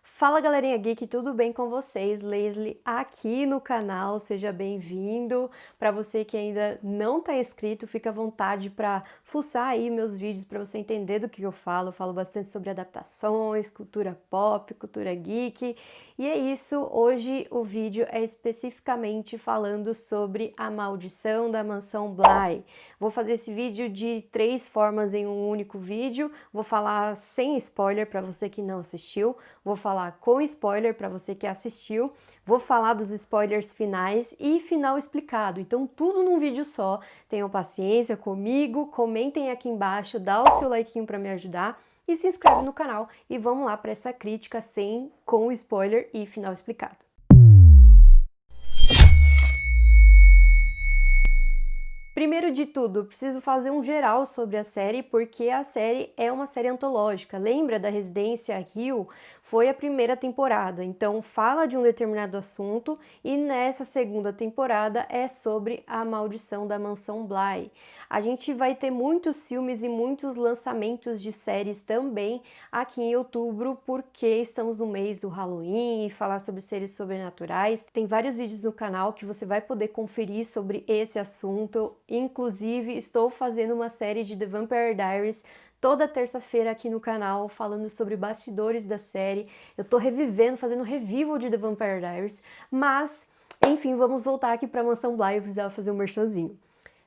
Fala galerinha geek, tudo bem com vocês? Leslie aqui no canal, seja bem-vindo. Para você que ainda não está inscrito, fica à vontade para fuçar aí meus vídeos para você entender do que eu falo. Eu falo bastante sobre adaptações, cultura pop, cultura geek. E é isso, hoje o vídeo é especificamente falando sobre A Maldição da Mansão Bly. Vou fazer esse vídeo de 3 formas em um único vídeo. Vou falar sem spoiler para você que não assistiu. Vou falar com spoiler para você que assistiu, vou falar dos spoilers finais e final explicado. Então tudo num vídeo só. Tenham paciência comigo, comentem aqui embaixo, dá o seu like para me ajudar e se inscreve no canal. E vamos lá para essa crítica com spoiler e final explicado. Primeiro de tudo, preciso fazer um geral sobre a série, porque a série é uma série antológica. Lembra da Residência Hill? Foi a primeira temporada, então fala de um determinado assunto e nessa segunda temporada é sobre a maldição da Mansão Bly. A gente vai ter muitos filmes e muitos lançamentos de séries também aqui em outubro, porque estamos no mês do Halloween e falar sobre seres sobrenaturais. Tem vários vídeos no canal que você vai poder conferir sobre esse assunto. Inclusive, estou fazendo uma série de The Vampire Diaries toda terça-feira aqui no canal, falando sobre bastidores da série. Eu tô revivendo, fazendo revival de The Vampire Diaries, mas, enfim, vamos voltar aqui pra Mansão Bly, eu precisava fazer um merchanzinho.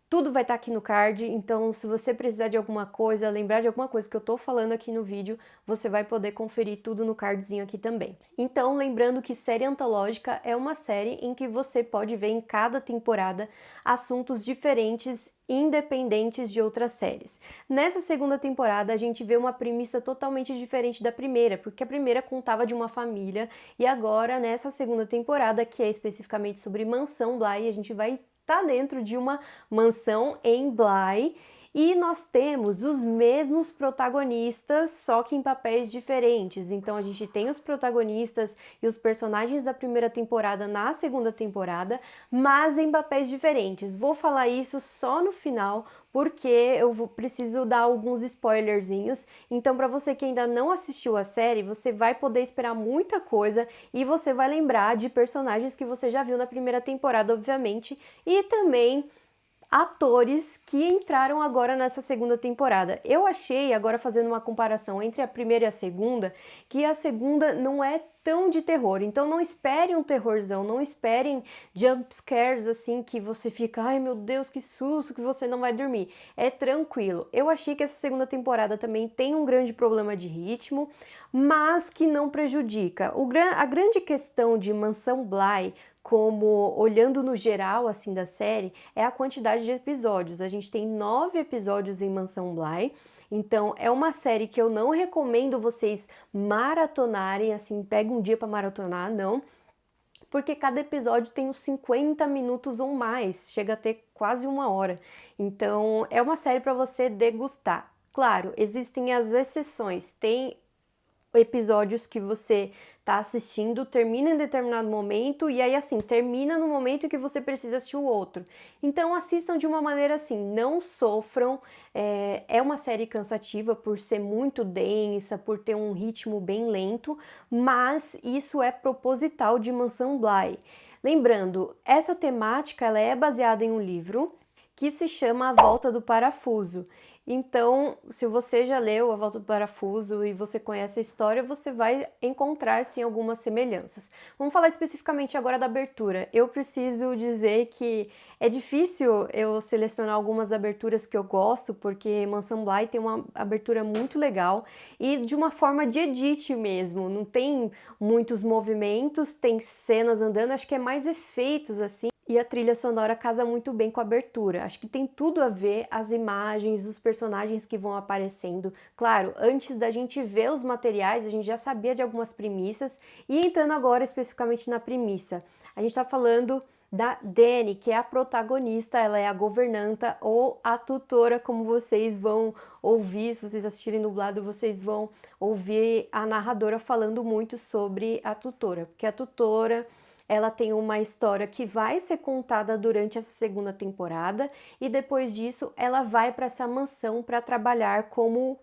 Tudo vai estar aqui no card, então se você precisar de alguma coisa, lembrar de alguma coisa que eu tô falando aqui no vídeo, você vai poder conferir tudo no cardzinho aqui também. Então, lembrando que série antológica é uma série em que você pode ver em cada temporada assuntos diferentes, independentes de outras séries. Nessa segunda temporada, a gente vê uma premissa totalmente diferente da primeira, porque a primeira contava de uma família, e agora, nessa segunda temporada, que é especificamente sobre Mansão Bly, a gente vai tá dentro de uma mansão em Bly e nós temos os mesmos protagonistas, só que em papéis diferentes. Então a gente tem os protagonistas e os personagens da primeira temporada na segunda temporada, mas em papéis diferentes. Vou falar isso só no final, porque preciso dar alguns spoilerzinhos. Então, para você que ainda não assistiu a série, você vai poder esperar muita coisa e você vai lembrar de personagens que você já viu na primeira temporada, obviamente, e também atores que entraram agora nessa segunda temporada. Eu achei, agora fazendo uma comparação entre a primeira e a segunda, que a segunda não é tão de terror, então não esperem um terrorzão, não esperem jump scares assim que você fica, ai meu Deus, que susto, que você não vai dormir. É tranquilo. Eu achei que essa segunda temporada também tem um grande problema de ritmo, mas que não prejudica. A grande questão de Mansão Bly, como olhando no geral assim da série, é a quantidade de episódios. A gente tem 9 episódios em Mansão Bly, então é uma série que eu não recomendo vocês maratonarem, assim, pega um dia para maratonar, não, porque cada episódio tem uns 50 minutos ou mais, chega a ter quase 1 hora. Então é uma série para você degustar. Claro, existem as exceções, tem episódios que você tá assistindo, termina em determinado momento e aí assim, termina no momento em que você precisa assistir o outro. Então assistam de uma maneira assim, não sofram, é uma série cansativa por ser muito densa, por ter um ritmo bem lento, mas isso é proposital de Mansão Bly. Lembrando, essa temática ela é baseada em um livro que se chama A Volta do Parafuso. Então, se você já leu A Volta do Parafuso e você conhece a história, você vai encontrar sim algumas semelhanças. Vamos falar especificamente agora da abertura. Eu preciso dizer que é difícil eu selecionar algumas aberturas que eu gosto, porque Mansão Bly tem uma abertura muito legal e de uma forma de edit mesmo. Não tem muitos movimentos, tem cenas andando, acho que é mais efeitos assim. E a trilha sonora casa muito bem com a abertura. Acho que tem tudo a ver as imagens, os personagens que vão aparecendo. Claro, antes da gente ver os materiais, a gente já sabia de algumas premissas. E entrando agora especificamente na premissa, a gente está falando da Dani, que é a protagonista, ela é a governanta ou a tutora, como vocês vão ouvir, se vocês assistirem dublado, vocês vão ouvir a narradora falando muito sobre a tutora, porque a tutora ela tem uma história que vai ser contada durante essa segunda temporada e depois disso ela vai para essa mansão para trabalhar como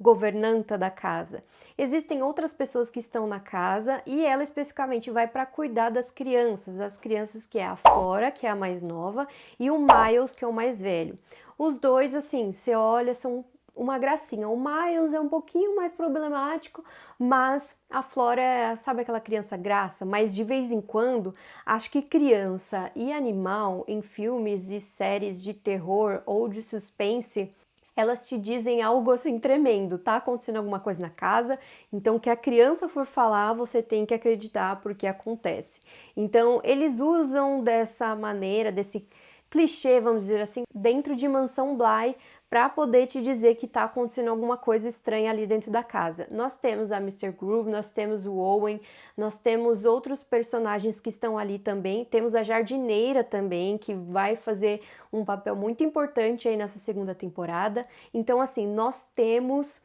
governanta da casa. Existem outras pessoas que estão na casa e ela especificamente vai para cuidar das crianças, as crianças que é a Flora, que é a mais nova, e o Miles, que é o mais velho. Os dois, assim, você olha, são uma gracinha. O Miles é um pouquinho mais problemático, mas a Flora é, sabe aquela criança graça? Mas de vez em quando, acho que criança e animal em filmes e séries de terror ou de suspense, elas te dizem algo assim tremendo, tá acontecendo alguma coisa na casa, então o que a criança for falar, você tem que acreditar porque acontece. Então eles usam dessa maneira, desse clichê, vamos dizer assim, dentro de Mansão Bly, para poder te dizer que está acontecendo alguma coisa estranha ali dentro da casa. Nós temos a Mr. Groove, nós temos o Owen, nós temos outros personagens que estão ali também, temos a jardineira também, que vai fazer um papel muito importante aí nessa segunda temporada. Então, assim, nós temos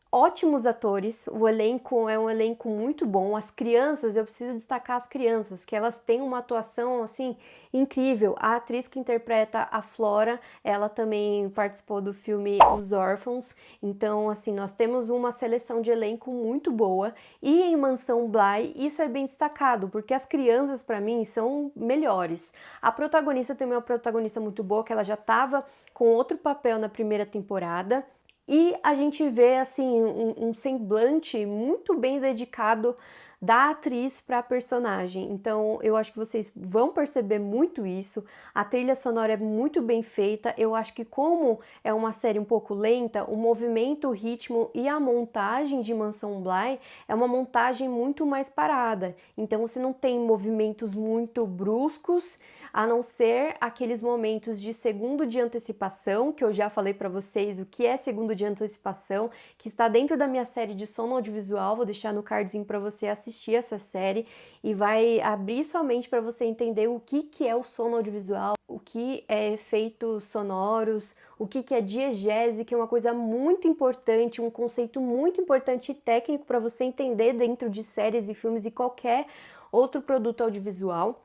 ótimos atores, o elenco é um elenco muito bom. As crianças, eu preciso destacar as crianças, que elas têm uma atuação assim incrível. A atriz que interpreta a Flora, ela também participou do filme Os Órfãos. Então, assim, nós temos uma seleção de elenco muito boa. E em Mansão Bly, isso é bem destacado, porque as crianças, para mim, são melhores. A protagonista também é uma protagonista muito boa, que ela já estava com outro papel na primeira temporada. E a gente vê assim um semblante muito bem dedicado da atriz para a personagem. Então eu acho que vocês vão perceber muito isso. A trilha sonora é muito bem feita. Eu acho que como é uma série um pouco lenta, o movimento, o ritmo e a montagem de Mansão Bly é uma montagem muito mais parada. Então você não tem movimentos muito bruscos, a não ser aqueles momentos de segundo de antecipação, que eu já falei para vocês o que é segundo de antecipação, que está dentro da minha série de som audiovisual. Vou deixar no cardzinho para você assistir essa série e vai abrir sua mente para você entender o que é o som audiovisual, o que é efeitos sonoros, o que é diegese, que é uma coisa muito importante, um conceito muito importante e técnico para você entender dentro de séries e filmes e qualquer outro produto audiovisual.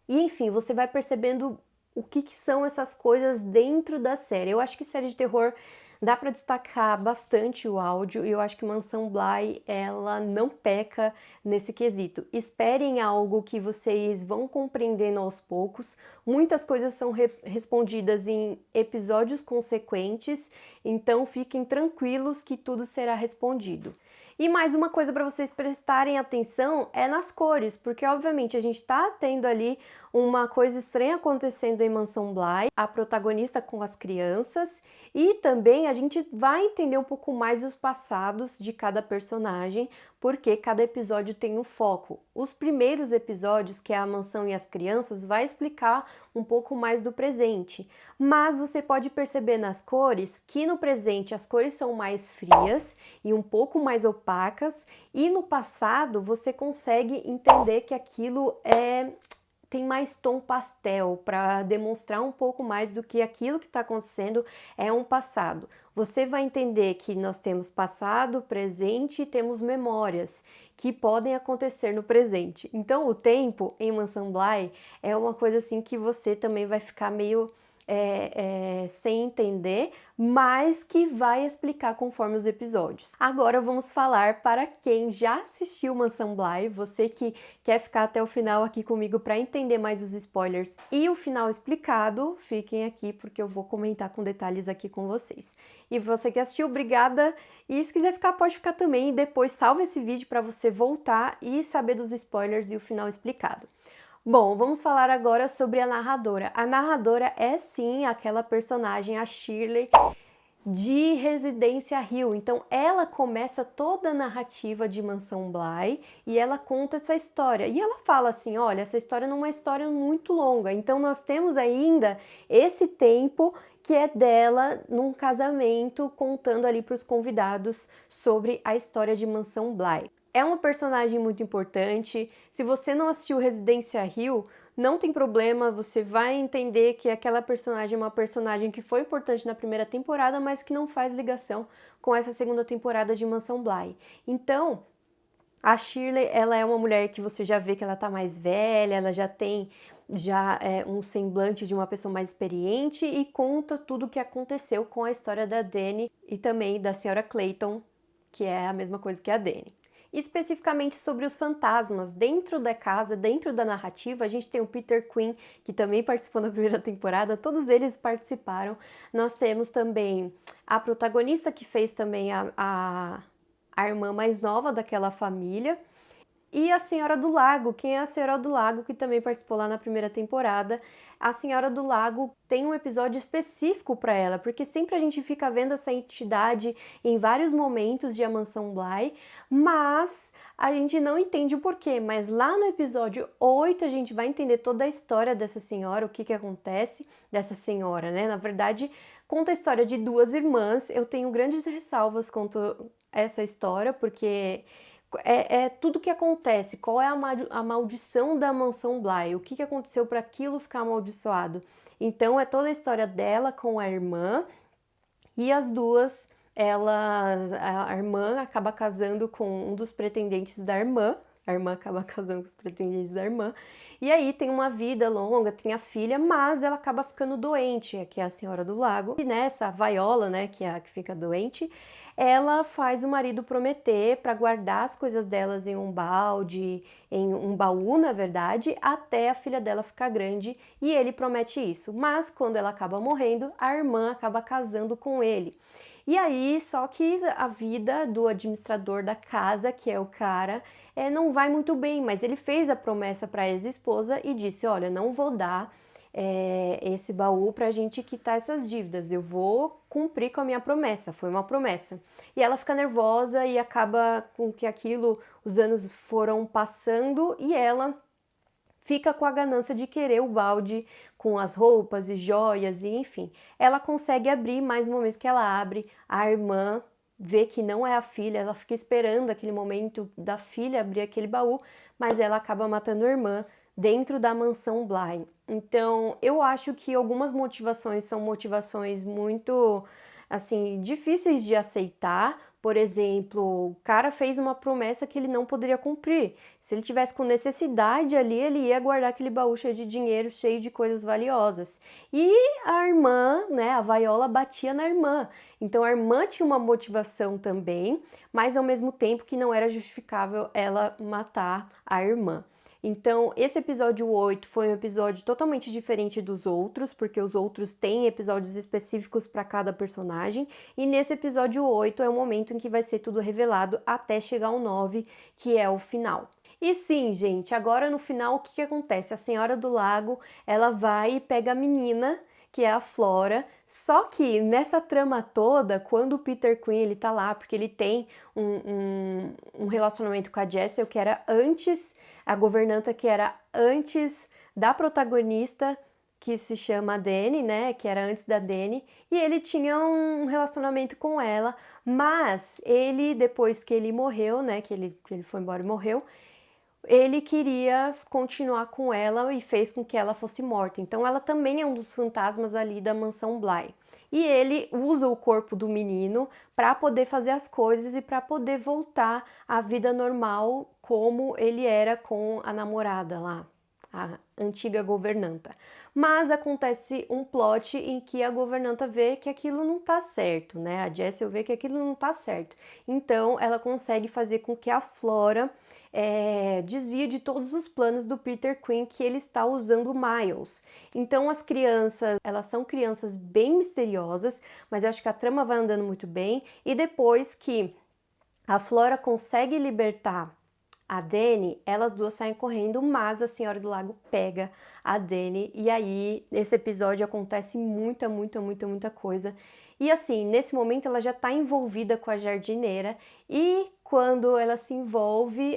E enfim, você vai percebendo o que são essas coisas dentro da série. Eu acho que série de terror dá para destacar bastante o áudio e eu acho que Mansão Bly, ela não peca nesse quesito. Esperem algo que vocês vão compreendendo aos poucos. Muitas coisas são respondidas em episódios consequentes, então fiquem tranquilos que tudo será respondido. E mais uma coisa para vocês prestarem atenção é nas cores, porque obviamente a gente está tendo ali uma coisa estranha acontecendo em Mansão Bly, a protagonista com as crianças, e também a gente vai entender um pouco mais os passados de cada personagem, porque cada episódio tem um foco. Os primeiros episódios, que é a mansão e as crianças, vai explicar um pouco mais do presente, mas você pode perceber nas cores que no presente as cores são mais frias e um pouco mais opacas, e no passado você consegue entender que aquilo tem mais tom pastel para demonstrar um pouco mais do que aquilo que está acontecendo é um passado. Você vai entender que nós temos passado, presente e temos memórias que podem acontecer no presente. Então o tempo em Mansão Bly é uma coisa assim que você também vai ficar meio sem entender, mas que vai explicar conforme os episódios. Agora vamos falar para quem já assistiu Mansão Bly, você que quer ficar até o final aqui comigo para entender mais os spoilers e o final explicado, fiquem aqui porque eu vou comentar com detalhes aqui com vocês. E você que assistiu, obrigada, e se quiser ficar, pode ficar também, e depois salva esse vídeo para você voltar e saber dos spoilers e o final explicado. Bom, vamos falar agora sobre a narradora. A narradora é sim aquela personagem, a Shirley, de Residência Hill. Então ela começa toda a narrativa de Mansão Bly e ela conta essa história. E ela fala assim, olha, essa história não é uma história muito longa, então nós temos ainda esse tempo que é dela num casamento, contando ali para os convidados sobre a história de Mansão Bly. É uma personagem muito importante. Se você não assistiu Residência Hill, não tem problema, você vai entender que aquela personagem é uma personagem que foi importante na primeira temporada, mas que não faz ligação com essa segunda temporada de Mansão Bly. Então, A Shirley, ela é uma mulher que você já vê que ela tá mais velha, ela já tem um semblante de uma pessoa mais experiente e conta tudo o que aconteceu com a história da Dani e também da senhora Clayton, que é a mesma coisa que a Dani. Especificamente sobre os fantasmas, dentro da casa, dentro da narrativa, a gente tem o Peter Quinn, que também participou na primeira temporada, todos eles participaram. Nós temos também a protagonista que fez também a irmã mais nova daquela família. E a Senhora do Lago, quem é a Senhora do Lago, que também participou lá na primeira temporada. A Senhora do Lago tem um episódio específico para ela, porque sempre a gente fica vendo essa entidade em vários momentos de A Mansão Bly, mas a gente não entende o porquê. Mas lá no episódio 8 a gente vai entender toda a história dessa senhora, o que acontece dessa senhora, né? Na verdade, conta a história de duas irmãs. Eu tenho grandes ressalvas quanto a essa história, porque é tudo que acontece, qual é a maldição da Mansão Bly, o que aconteceu para aquilo ficar amaldiçoado. Então é toda a história dela com a irmã, e as duas, a irmã acaba casando com um dos pretendentes da irmã, a irmã acaba casando com os pretendentes da irmã, e aí tem uma vida longa, tem a filha, mas ela acaba ficando doente, que é a Senhora do Lago. E nessa, a Viola, né, que é a que fica doente, ela faz o marido prometer para guardar as coisas delas em um balde, em um baú, na verdade, até a filha dela ficar grande, e ele promete isso. Mas quando ela acaba morrendo, a irmã acaba casando com ele. E aí, só que a vida do administrador da casa, que é o cara, não vai muito bem, mas ele fez a promessa para a ex-esposa e disse: olha, não vou dar esse baú pra gente quitar essas dívidas, eu vou cumprir com a minha promessa, foi uma promessa. E ela fica nervosa e acaba com que aquilo, os anos foram passando e ela fica com a ganância de querer o balde com as roupas e joias e enfim. Ela consegue abrir, mas no momento que ela abre, a irmã vê que não é a filha, ela fica esperando aquele momento da filha abrir aquele baú, mas ela acaba matando a irmã dentro da mansão Bly. Então, eu acho que algumas motivações são motivações muito, assim, difíceis de aceitar. Por exemplo, o cara fez uma promessa que ele não poderia cumprir. Se ele tivesse com necessidade ali, ele ia guardar aquele baú cheio de dinheiro, cheio de coisas valiosas. E a irmã, né, a Viola batia na irmã. Então a irmã tinha uma motivação também, mas ao mesmo tempo que não era justificável ela matar a irmã. Então, esse episódio 8 foi um episódio totalmente diferente dos outros, porque os outros têm episódios específicos para cada personagem, e nesse episódio 8 é o momento em que vai ser tudo revelado até chegar ao 9, que é o final. E sim, gente, agora no final o que acontece? A Senhora do Lago, ela vai e pega a menina, que é a Flora, só que nessa trama toda, quando o Peter Quinn ele tá lá, porque ele tem um relacionamento com a Jessel que era antes, a governanta que era antes da protagonista, que se chama Dani, né, que era antes da Dani, e ele tinha um relacionamento com ela, mas ele, depois que ele morreu, né, que ele foi embora e morreu, ele queria continuar com ela e fez com que ela fosse morta. Então ela também é um dos fantasmas ali da mansão Bly. E ele usa o corpo do menino para poder fazer as coisas e para poder voltar à vida normal como ele era com a namorada lá, a antiga governanta. Mas acontece um plot em que a governanta vê que aquilo não tá certo, né? A Jessel vê que aquilo não tá certo. Então ela consegue fazer com que a Flora desvia de todos os planos do Peter Quinn, que ele está usando o Miles. Então as crianças, elas são crianças bem misteriosas, mas eu acho que a trama vai andando muito bem, e depois que a Flora consegue libertar a Dani, elas duas saem correndo, mas a Senhora do Lago pega a Dani, e aí nesse episódio acontece muita coisa. E assim, nesse momento ela já tá envolvida com a jardineira, e quando ela se envolve,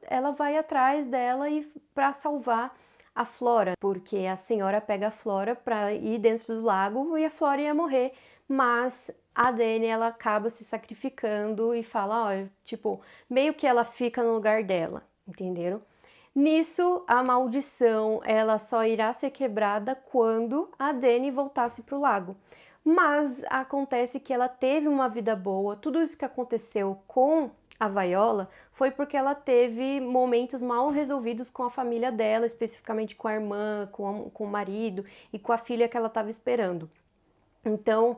ela vai atrás dela e para salvar a Flora, porque a senhora pega a Flora para ir dentro do lago e a Flora ia morrer, mas a Dani ela acaba se sacrificando e fala, ó, tipo, meio que ela fica no lugar dela, entenderam? Nisso, a maldição ela só irá ser quebrada quando a Dani voltasse para o lago. Mas acontece que ela teve uma vida boa, tudo isso que aconteceu com a Viola foi porque ela teve momentos mal resolvidos com a família dela, especificamente com a irmã, com o marido e com a filha que ela estava esperando. Então,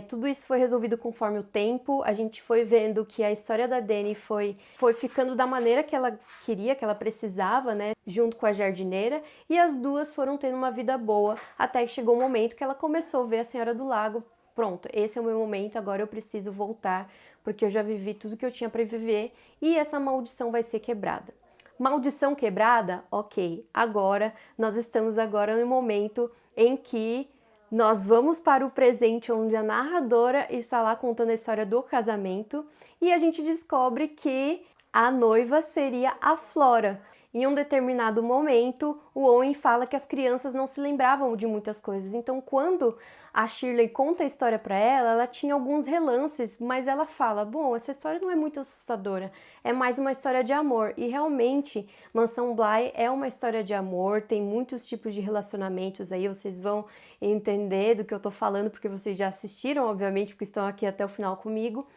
tudo isso foi resolvido conforme o tempo, a gente foi vendo que a história da Dani foi ficando da maneira que ela queria, que ela precisava, né, junto com a jardineira, e as duas foram tendo uma vida boa, até que chegou um momento que ela começou a ver a Senhora do Lago, pronto, esse é o meu momento, agora eu preciso voltar, porque eu já vivi tudo que eu tinha para viver, e essa maldição vai ser quebrada. Maldição quebrada? Ok, agora nós estamos agora no momento em que nós vamos para o presente, onde a narradora está lá contando a história do casamento e a gente descobre que a noiva seria a Flora. Em um determinado momento, o Owen fala que as crianças não se lembravam de muitas coisas. Então, quando a Shirley conta a história para ela, ela tinha alguns relances, mas ela fala: bom, essa história não é muito assustadora, é mais uma história de amor. E realmente, Mansão Bly é uma história de amor, tem muitos tipos de relacionamentos aí, vocês vão entender do que eu tô falando, porque vocês já assistiram, obviamente, porque estão aqui até o final comigo.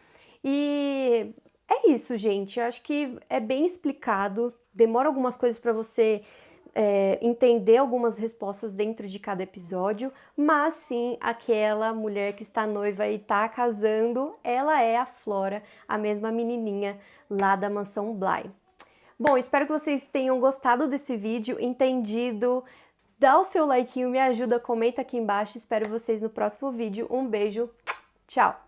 E é isso, gente. Eu acho que é bem explicado. Demora algumas coisas para você entender algumas respostas dentro de cada episódio, mas sim, aquela mulher que está noiva e está casando, ela é a Flora, a mesma menininha lá da Mansão Bly. Bom, espero que vocês tenham gostado desse vídeo, entendido. Dá o seu like, me ajuda, comenta aqui embaixo. Espero vocês no próximo vídeo. Um beijo, tchau!